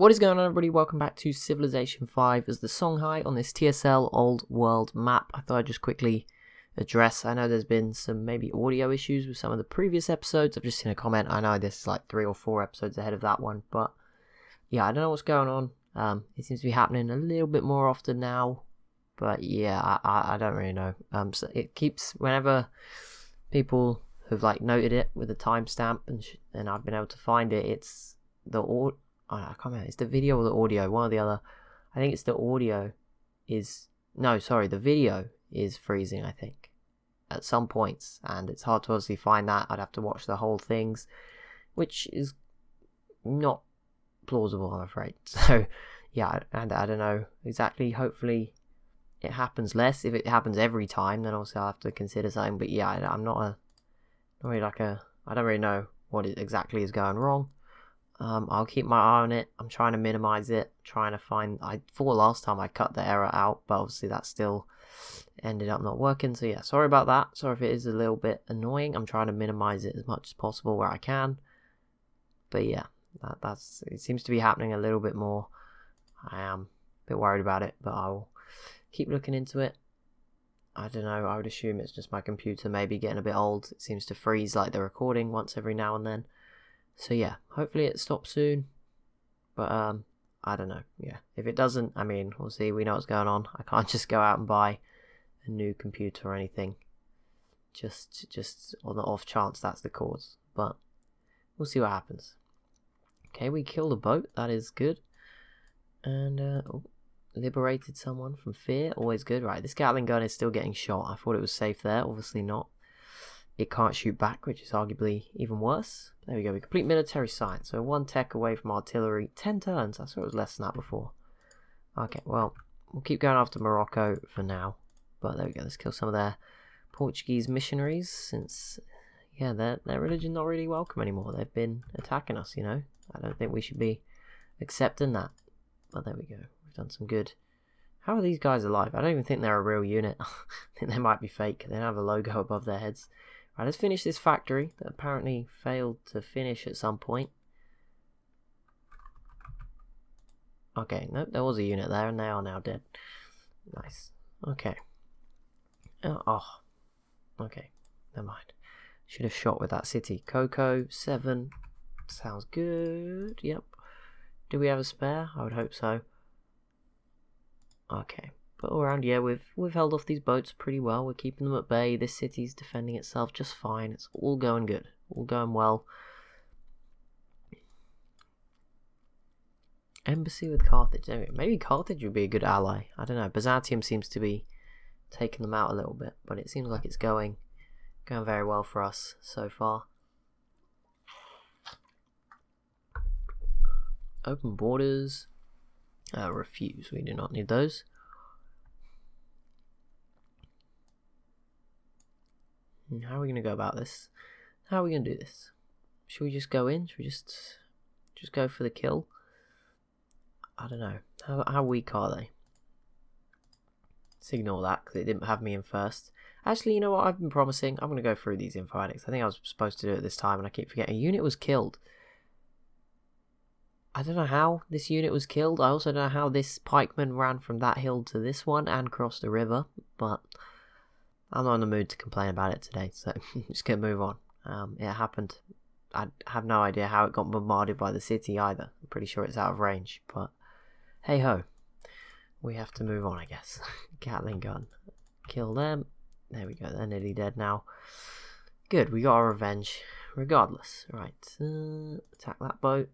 What is going on, everybody? Welcome back to Civilization 5 as the Songhai on this TSL old world map. I thought I'd just quickly address, I know there's been some maybe audio issues with some of the previous episodes. I've just seen a comment. I know this is like 3 or 4 episodes ahead of that one, but yeah, I don't know what's going on. It seems to be happening a little bit more often now, but yeah, I don't really know. So it keeps, whenever people have like noted it with a timestamp and I've been able to find it, it's the I can't remember. It's the video or the audio, one or the other. I think it's the audio is... No, sorry, the video is freezing, I think, at some points. And it's hard to obviously find that. I'd have to watch the whole things, which is not plausible, I'm afraid. So, yeah, and I don't know exactly. Hopefully it happens less. If it happens every time, then obviously I'll have to consider something. But yeah, I'm not really I don't really know what exactly is going wrong. I'll keep my eye on it. I'm trying to minimize it, trying to find... I thought last time I cut the error out, but obviously that still ended up not working. So yeah, sorry about that. Sorry if it is a little bit annoying. I'm trying to minimize it as much as possible where I can. But yeah, it seems to be happening a little bit more. I am a bit worried about it, but I'll keep looking into it. I don't know, I would assume it's just my computer maybe getting a bit old. It seems to freeze like the recording once every now and then. So yeah, hopefully it stops soon, but I don't know. Yeah, if it doesn't, I mean, we'll see. We know what's going on. I can't just go out and buy a new computer or anything, just on the off chance that's the cause. But we'll see what happens. Okay, we killed a boat. That is good, and liberated someone from fear. Always good. Right, this Gatling gun is still getting shot. I thought it was safe there. Obviously not. It can't shoot back, which is arguably even worse. There we go, we complete military science. So 1 tech away from artillery. 10 turns, I thought it was less than that before. Okay, well, we'll keep going after Morocco for now. But there we go, let's kill some of their Portuguese missionaries, since, yeah, their religion's not really welcome anymore. They've been attacking us, you know. I don't think we should be accepting that. But there we go, we've done some good. How are these guys alive? I don't even think they're a real unit. I think they might be fake. They don't have a logo above their heads. Right, let's finish this factory that apparently failed to finish at some point. Okay, nope, there was a unit there and they are now dead. Nice. Okay. Okay, never mind. Should have shot with that city. Cocoa, 7. Sounds good. Yep. Do we have a spare? I would hope so. Okay. But all around, yeah, we've held off these boats pretty well. We're keeping them at bay. This city's defending itself just fine. It's all going good. All going well. Embassy with Carthage. Maybe Carthage would be a good ally. I don't know. Byzantium seems to be taking them out a little bit. But it seems like it's going very well for us so far. Open borders. Refuse. We do not need those. How are we going to go about this? How are we going to do this? Should we just go in? Should we just go for the kill? I don't know. How weak are they? Let's ignore that because it didn't have me in first. Actually, you know what? I've been promising. I'm going to go through these info addicts. I think I was supposed to do it this time and I keep forgetting. A unit was killed. I don't know how this unit was killed. I also don't know how this pikeman ran from that hill to this one and crossed the river. But I'm not in the mood to complain about it today, so I'm just going to move on. It happened. I have no idea how it got bombarded by the city either. I'm pretty sure it's out of range, but hey ho. We have to move on, I guess. Gatling gun. Kill them. There we go, they're nearly dead now. Good, we got our revenge, regardless. Right, attack that boat.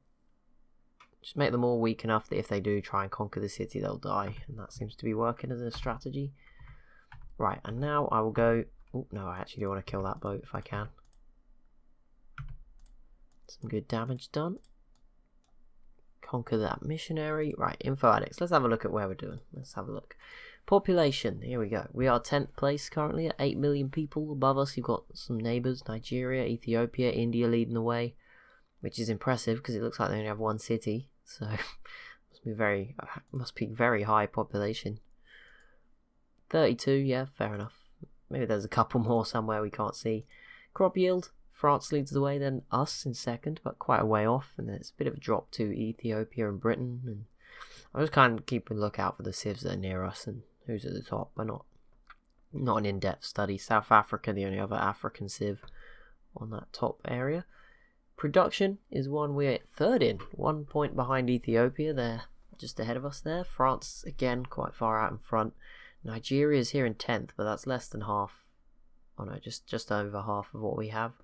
Just make them all weak enough that if they do try and conquer the city, they'll die. And that seems to be working as a strategy. Right, and now I will go... Oh, no, I actually do want to kill that boat if I can. Some good damage done. Conquer that missionary. Right, info addicts. Let's have a look at where we're doing. Let's have a look. Population. Here we go. We are 10th place currently at 8 million people. Above us, you've got some neighbours. Nigeria, Ethiopia, India leading the way. Which is impressive because it looks like they only have one city. So, must be very high population. 32, yeah, fair enough. Maybe there's a couple more somewhere we can't see. Crop yield, France leads the way, then us in second, but quite a way off, and then it's a bit of a drop to Ethiopia and Britain. And I'm just kind of keeping a lookout for the civs that are near us and who's at the top, but not an in-depth study. South Africa, the only other African civ on that top area. Production is one we're third in, 1 point behind Ethiopia. They're just ahead of us there. France, again, quite far out in front. Nigeria is here in 10th, but that's less than half. Oh no, just over half of what we have.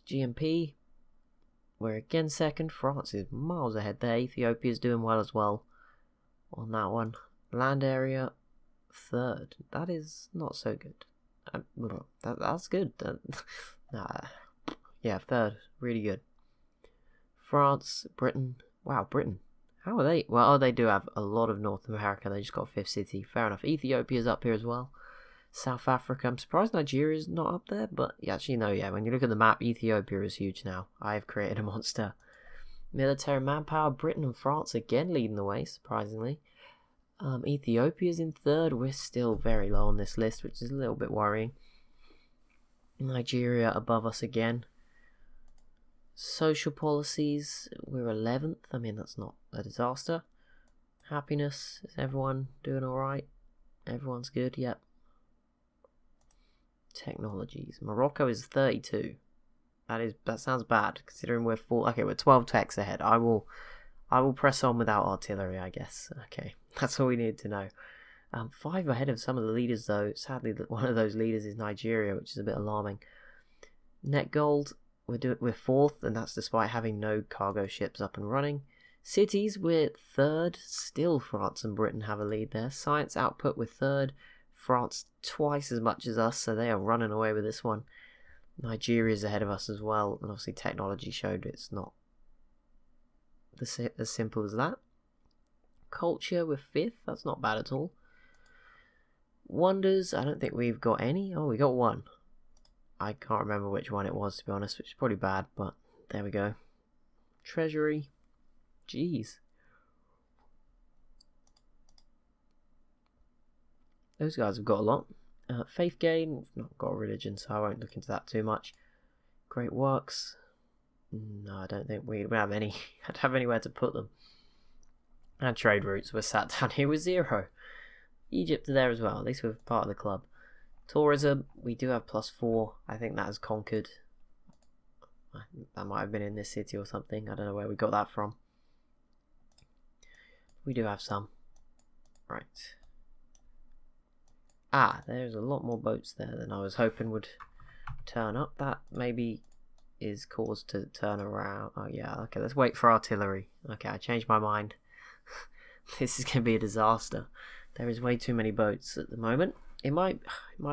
GMP, we're again second. France is miles ahead there. Ethiopia is doing well as well on that one. Land area, third. That is not so good. That's good. Yeah, third. Really good. France, Britain. Wow, Britain. How are they? Well, they do have a lot of North America. They just got 5th city. Fair enough. Ethiopia's up here as well. South Africa. I'm surprised Nigeria's not up there, but actually no, yeah. When you look at the map, Ethiopia is huge now. I've created a monster. Military manpower, Britain and France again leading the way, surprisingly. Ethiopia's in third. We're still very low on this list, which is a little bit worrying. Nigeria above us again. Social policies, we're 11th. I mean, that's not a disaster. Happiness, is everyone doing alright? Everyone's good, yep. Technologies, Morocco is 32. That sounds bad, considering we're 12 techs ahead. I will press on without artillery, I guess. Okay, that's all we need to know. 5 ahead of some of the leaders, though. Sadly, one of those leaders is Nigeria, which is a bit alarming. Net gold, we're 4th, and that's despite having no cargo ships up and running. Cities, we're 3rd. Still, France and Britain have a lead there. Science output, we're 3rd. France twice as much as us, so they are running away with this one. Nigeria's ahead of us as well, and obviously technology showed it's not as simple as that. Culture, we're 5th. That's not bad at all. Wonders, I don't think we've got any. Oh, we got one. I can't remember which one it was, to be honest, which is probably bad, but there we go. Treasury. Jeez. Those guys have got a lot. Faith gain, we've not got a religion, so I won't look into that too much. Great works. No, I don't think we have any. I'd have anywhere to put them. And trade routes, we're sat down here with 0. Egypt are there as well, at least we're part of the club. Tourism, we do have +4. I think that has conquered. That might have been in this city or something. I don't know where we got that from. We do have some. Right. There's a lot more boats there than I was hoping would turn up. That maybe is cause to turn around. Oh yeah, okay, let's wait for artillery. Okay, I changed my mind. This is going to be a disaster. There is way too many boats at the moment. It might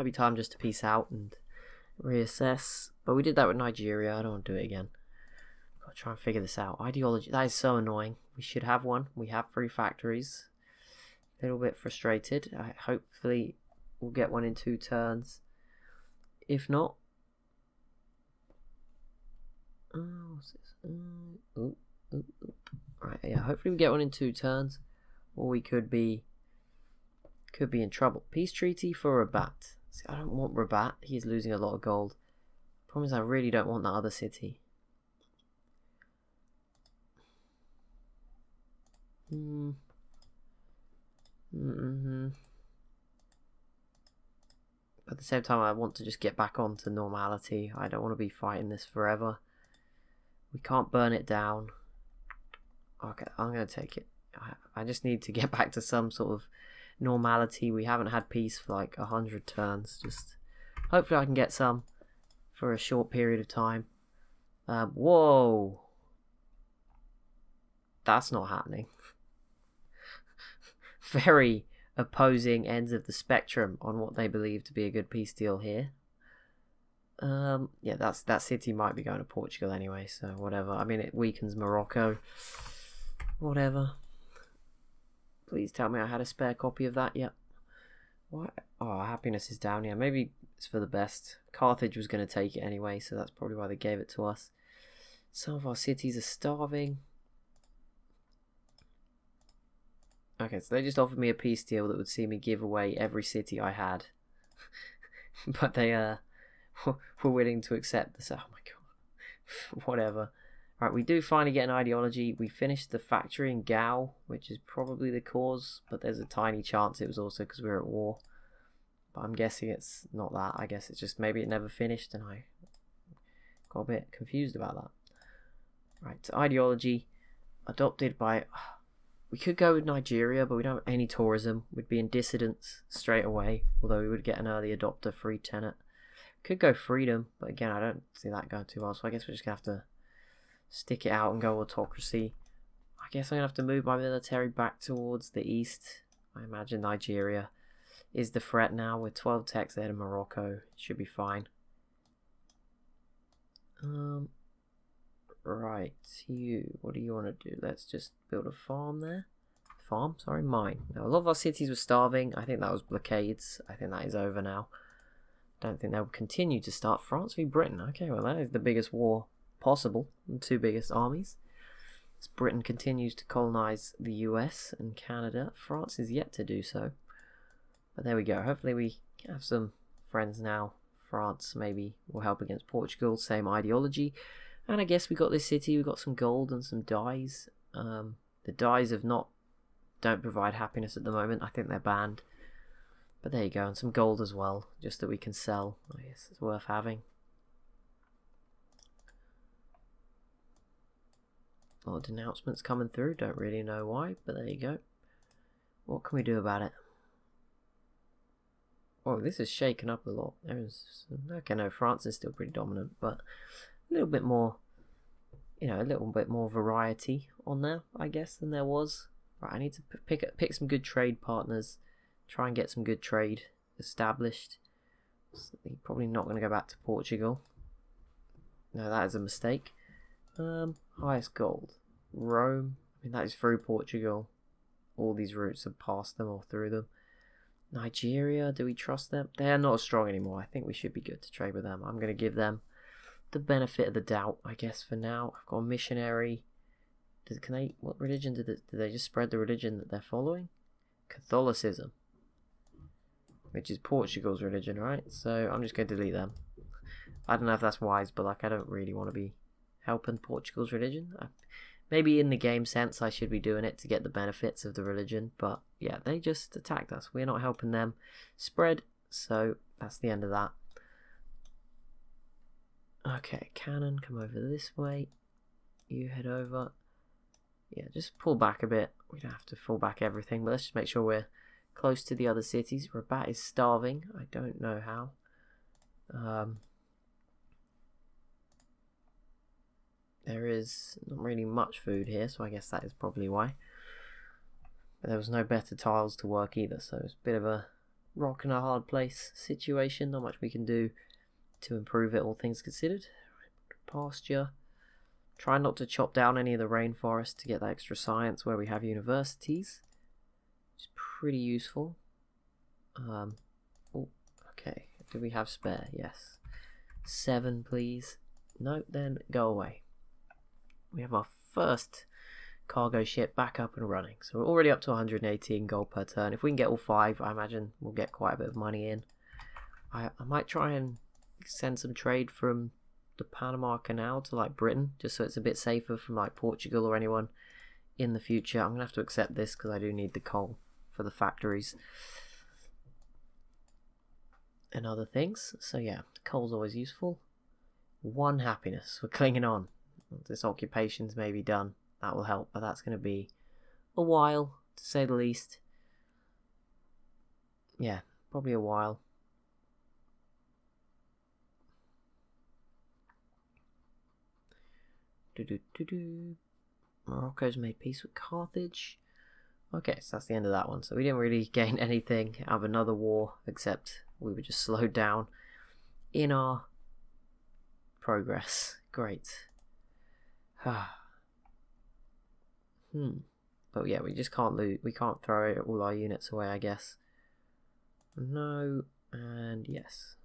be time just to peace out and reassess. But we did that with Nigeria. I don't want to do it again. Got to try and figure this out. Ideology. That is so annoying. We should have one. We have 3 factories. A little bit frustrated. Hopefully we'll get one in 2 turns. If not... what's this? Right, yeah. Hopefully we get one in 2 turns. Or we could be in trouble. Peace treaty for Rabat. See, I don't want Rabat. He's losing a lot of gold. Problem is, I really don't want that other city. But at the same time, I want to just get back onto normality. I don't want to be fighting this forever. We can't burn it down. Okay, I'm going to take it. I just need to get back to some sort of normality. We haven't had peace for like 100 turns. Just hopefully I can get some for a short period of time. Whoa, that's not happening. Very opposing ends of the spectrum on what they believe to be a good peace deal here. Yeah, that city might be going to Portugal anyway, so whatever. I mean, it weakens Morocco. Whatever. Please tell me I had a spare copy of that. Yep. What? Oh, happiness is down. Yeah, maybe it's for the best. Carthage was going to take it anyway, so that's probably why they gave it to us. Some of our cities are starving. Okay, so they just offered me a peace deal that would see me give away every city I had. But they we're willing to accept this. Oh my god. Whatever. Right, we do finally get an ideology. We finished the factory in Gao, which is probably the cause, but there's a tiny chance it was also because we were at war. But I'm guessing it's not that. I guess it's just maybe it never finished and I got a bit confused about that. Right, ideology adopted by... We could go with Nigeria, but we don't have any tourism. We'd be in dissidence straight away, although we would get an early adopter free tenant. Could go freedom, but again, I don't see that going too well, so I guess we're just going to have to stick it out and go autocracy. I guess I'm going to have to move my military back towards the east. I imagine Nigeria is the threat now with 12 techs there to Morocco. It should be fine. Right, what do you want to do? Let's just build a farm there. Mine. Now, a lot of our cities were starving. I think that was blockades. I think that is over now. Don't think they'll continue to start. France v Britain. Okay, well, that is the biggest war possible. The two biggest armies. As Britain continues to colonize the US and Canada. France is yet to do so. But there we go. Hopefully we have some friends now. France maybe will help against Portugal. Same ideology. And I guess we got this city, we got some gold and some dyes. The dyes don't provide happiness at the moment. I think they're banned. But there you go, and some gold as well, just that we can sell. I guess it's worth having. A lot of denouncements coming through, don't really know why, but there you go. What can we do about it? Oh, this is shaken up a lot. Okay, no, France is still pretty dominant, but a little bit more, a little bit more variety on there, I guess, than there was. Right, I need to pick some good trade partners, try and get some good trade established. So probably not going to go back to Portugal. No, that is a mistake. Highest gold. Rome. I mean, that is through Portugal. All these routes have passed them or through them. Nigeria, do we trust them? They're not as strong anymore. I think we should be good to trade with them. I'm going to give them the benefit of the doubt, I guess, for now. I've got a missionary. What religion do they just spread the religion that they're following? Catholicism, which is Portugal's religion, right? So I'm just going to delete them. I don't know if that's wise, but I don't really want to be helping Portugal's religion. Maybe in the game sense I should be doing it to get the benefits of the religion, but yeah, they just attacked us. We're not helping them spread, so that's the end of that. Okay, cannon, come over this way. You head over. Yeah, just pull back a bit. We don't have to pull back everything, but let's just make sure we're close to the other cities. Rabat is starving. I don't know how. There is not really much food here, so I guess that is probably why. But there was no better tiles to work either, so it's a bit of a rock and a hard place situation. Not much we can do to improve it, all things considered. Pasture. Try not to chop down any of the rainforest to get that extra science where we have universities. It's pretty useful. Oh, okay. Do we have spare? Yes. 7, please. No, then go away. We have our first cargo ship back up and running. So we're already up to 118 gold per turn. If we can get all 5, I imagine we'll get quite a bit of money in. I might try and send some trade from the Panama Canal to Britain, just so it's a bit safer from Portugal or anyone in the future. I'm going to have to accept this because I do need the coal for the factories and other things. So yeah, coal's always useful. 1 happiness. We're clinging on. This occupation's maybe done. That will help, but that's going to be a while, to say the least. Yeah, probably a while. Morocco's made peace with Carthage. Okay, so that's the end of that one. So we didn't really gain anything out of another war, except we were just slowed down in our progress. Great. But yeah, we just can't lose. We can't throw all our units away, I guess. No, and yes.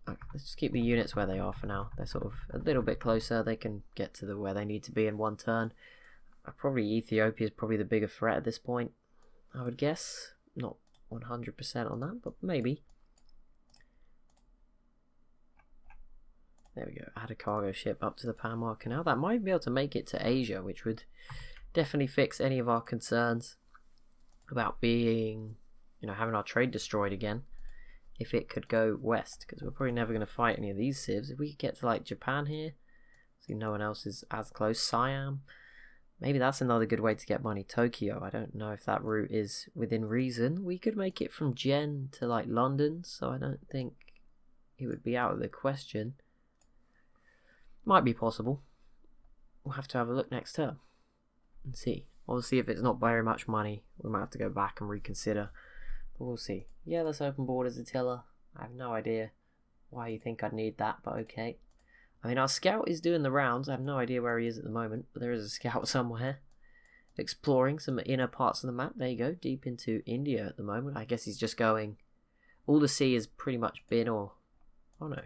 Okay, let's just keep the units where they are for now. They're sort of a little bit closer. They can get to where they need to be in 1 turn. Probably Ethiopia is probably the bigger threat at this point, I would guess. Not 100% on that, but maybe. There we go. Add a cargo ship up to the Panama Canal. That might be able to make it to Asia, which would definitely fix any of our concerns about being, having our trade destroyed again. If it could go west, because we're probably never going to fight any of these civs. If we could get to like Japan here, see no one else is as close. Siam, maybe that's another good way to get money. Tokyo, I don't know if that route is within reason. We could make it from Jen to like London, so I don't think it would be out of the question. Might be possible. We'll have to have a look next term and see. Obviously, if it's not very much money, we might have to go back and reconsider. But we'll see. Yeah, let's open borders, Attila. I have no idea why you think I'd need that, but okay. I mean, our scout is doing the rounds. I have no idea where he is at the moment, but there is a scout somewhere exploring some inner parts of the map. There you go, deep into India at the moment. I guess he's just going. All the sea has pretty much been, or oh no.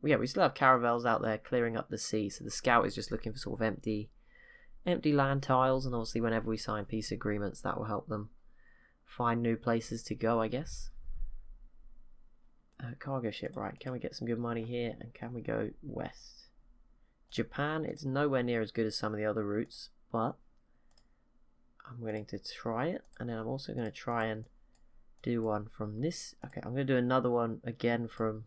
Well, yeah, we still have caravels out there clearing up the sea, so the scout is just looking for sort of empty land tiles, and obviously whenever we sign peace agreements, that will help them find new places to go, I guess. Cargo ship, right, can we get some good money here, and can we go west? Japan, it's nowhere near as good as some of the other routes, but I'm willing to try it, and then I'm also going to try and do one from this. Okay, I'm going to do another one again from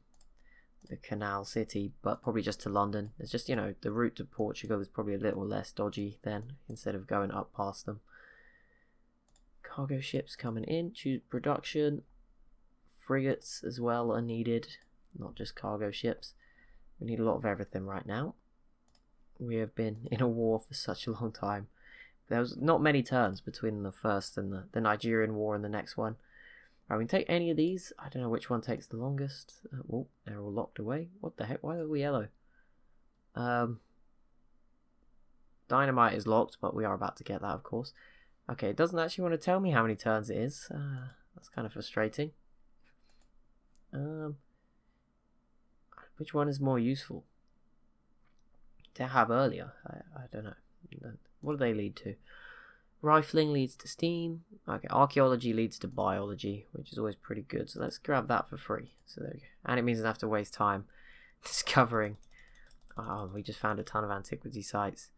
the canal city, but probably just to London. It's just, the route to Portugal is probably a little less dodgy then, instead of going up past them. Cargo ships coming in, choose production. Frigates as well are needed, not just cargo ships. We need a lot of everything right now. We have been in a war for such a long time. There was not many turns between the first and the Nigerian war and the next one. Right, we can take any of these. I don't know which one takes the longest. Oh, they're all locked away. What the heck? Why are we yellow? Dynamite is locked, but we are about to get that, of course. Okay, it doesn't actually want to tell me how many turns it is. That's kind of frustrating. Which one is more useful to have earlier? I don't know. What do they lead to? Rifling leads to steam. Okay, archaeology leads to biology, which is always pretty good. So let's grab that for free. So there we go. And it means I don't have to waste time discovering. Oh, we just found a ton of antiquity sites.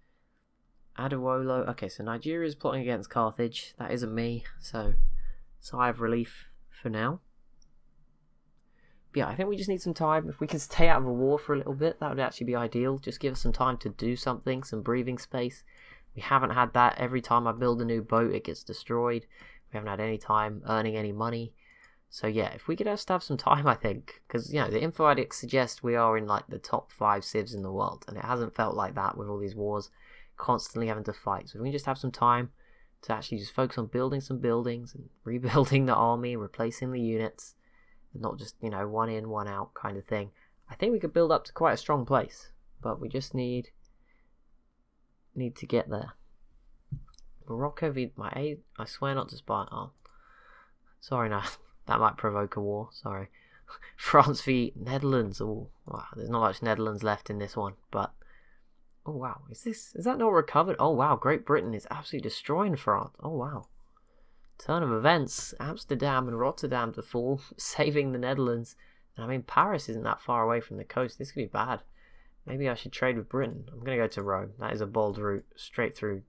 Adewolo. Okay, so Nigeria is plotting against Carthage. That isn't me, so sigh of relief for now. But yeah, I think we just need some time. If we can stay out of a war for a little bit, that would actually be ideal. Just give us some time to do something, some breathing space. We haven't had that. Every time I build a new boat, it gets destroyed. We haven't had any time earning any money. So yeah, if we could just have some time, I think. Because, the info addicts suggest we are in like the top 5 civs in the world. And it hasn't felt like that with all these wars. Constantly having to fight. So if we can just have some time to actually just focus on building some buildings and rebuilding the army, replacing the units. Not just, one in, one out kind of thing. I think we could build up to quite a strong place. But we just need to get there. Morocco v my aid. I swear not to spy. Oh, sorry, no, that might provoke a war. Sorry. France v Netherlands. Oh, wow, there's not much Netherlands left in this one, but oh wow, is that not recovered? Oh wow, Great Britain is absolutely destroying France. Oh wow. Turn of events, Amsterdam and Rotterdam to fall, saving the Netherlands. And I mean, Paris isn't that far away from the coast. This could be bad. Maybe I should trade with Britain. I'm going to go to Rome. That is a bold route straight through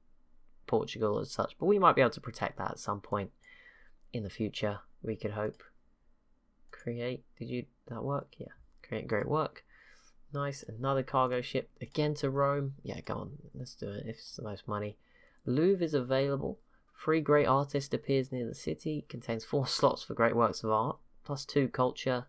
Portugal as such. But we might be able to protect that at some point in the future. We could hope. Create. Did that work? Yeah. Create great work. Nice. Another cargo ship. Again to Rome. Yeah, go on. Let's do it if it's the most money. Louvre is available. Free great artist appears near the city. Contains 4 slots for great works of art. Plus 2 culture.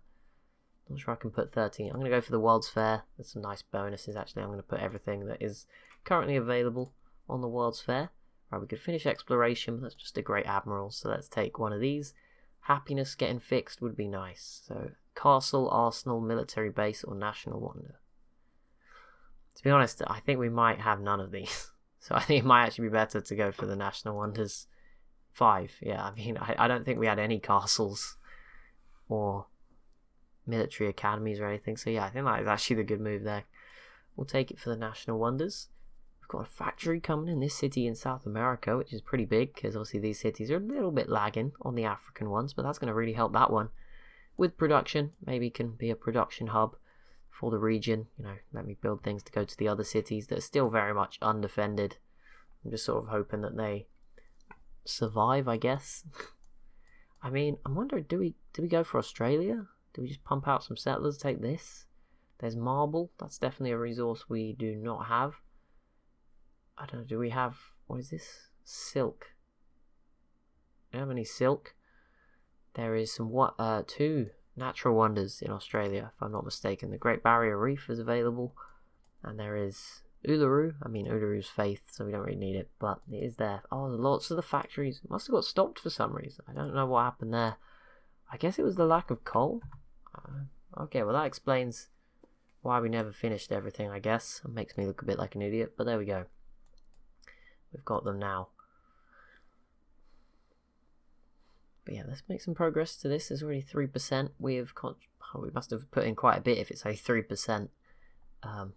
Not sure I can put 13. I'm going to go for the World's Fair. There's some nice bonuses actually. I'm going to put everything that is currently available on the World's Fair. Right, we could finish exploration. That's just a great admiral. So let's take one of these. Happiness getting fixed would be nice. So castle, arsenal, military base, or national wonder. To be honest, I think we might have none of these. So I think it might actually be better to go for the national wonders. 5. Yeah, I mean, I don't think we had any castles or military academies or anything. So yeah, I think that is actually the good move there. We'll take it for the national wonders. We've got a factory coming in this city in South America, which is pretty big, because obviously these cities are a little bit lagging on the African ones, but that's going to really help that one with production. Maybe can be a production hub for the region, let me build things to go to the other cities that are still very much undefended. I'm just sort of hoping that they survive, I guess. I mean, I'm wondering, do we go for Australia? Do we just pump out some settlers, take this? There's marble. That's definitely a resource we do not have. I don't know, do we have, what is this? Silk. Do we have any silk? There is some, 2 natural wonders in Australia, if I'm not mistaken. The Great Barrier Reef is available, and there is Uluru. I mean, Uluru's faith, so we don't really need it, but it is there. Oh, lots of the factories must have got stopped for some reason. I don't know what happened there. I guess it was the lack of coal. Okay, well that explains why we never finished everything, I guess. It makes me look a bit like an idiot, but there we go. We've got them now. But yeah, let's make some progress to this. There's already 3%. We must have put in quite a bit if it's only 3%. But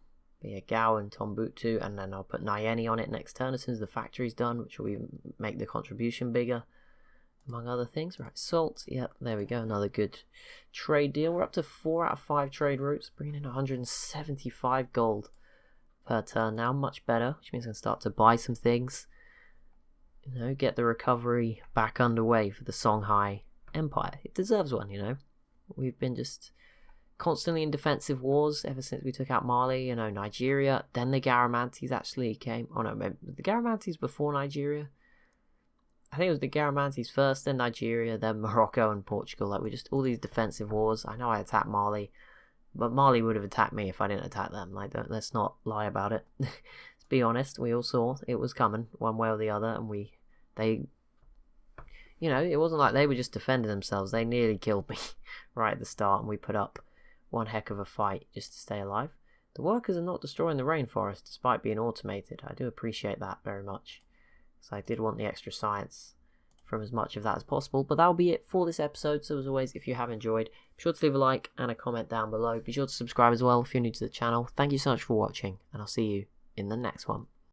yeah, Gao and Tombuktu, and then I'll put Nyeni on it next turn as soon as the factory's done, which will make the contribution bigger, among other things. Right, salt. Yep, there we go. Another good trade deal. We're up to 4 out of 5 trade routes, bringing in 175 gold per turn now. Much better, which means I can start to buy some things. Get the recovery back underway for the Songhai Empire. It deserves one, We've been just constantly in defensive wars ever since we took out Mali, Nigeria. Then the Garamantes actually came. Oh no, the Garamantes before Nigeria. I think it was the Garamantes first, then Nigeria, then Morocco and Portugal. Like, we just, all these defensive wars. I know I attacked Mali, but Mali would have attacked me if I didn't attack them. Like, let's not lie about it. Let's be honest, we all saw it was coming one way or the other, and it wasn't like they were just defending themselves. They nearly killed me right at the start, and we put up one heck of a fight just to stay alive. The workers are not destroying the rainforest despite being automated. I do appreciate that very much. So I did want the extra science from as much of that as possible. But that'll be it for this episode. So as always, if you have enjoyed, be sure to leave a like and a comment down below. Be sure to subscribe as well if you're new to the channel. Thank you so much for watching, and I'll see you in the next one.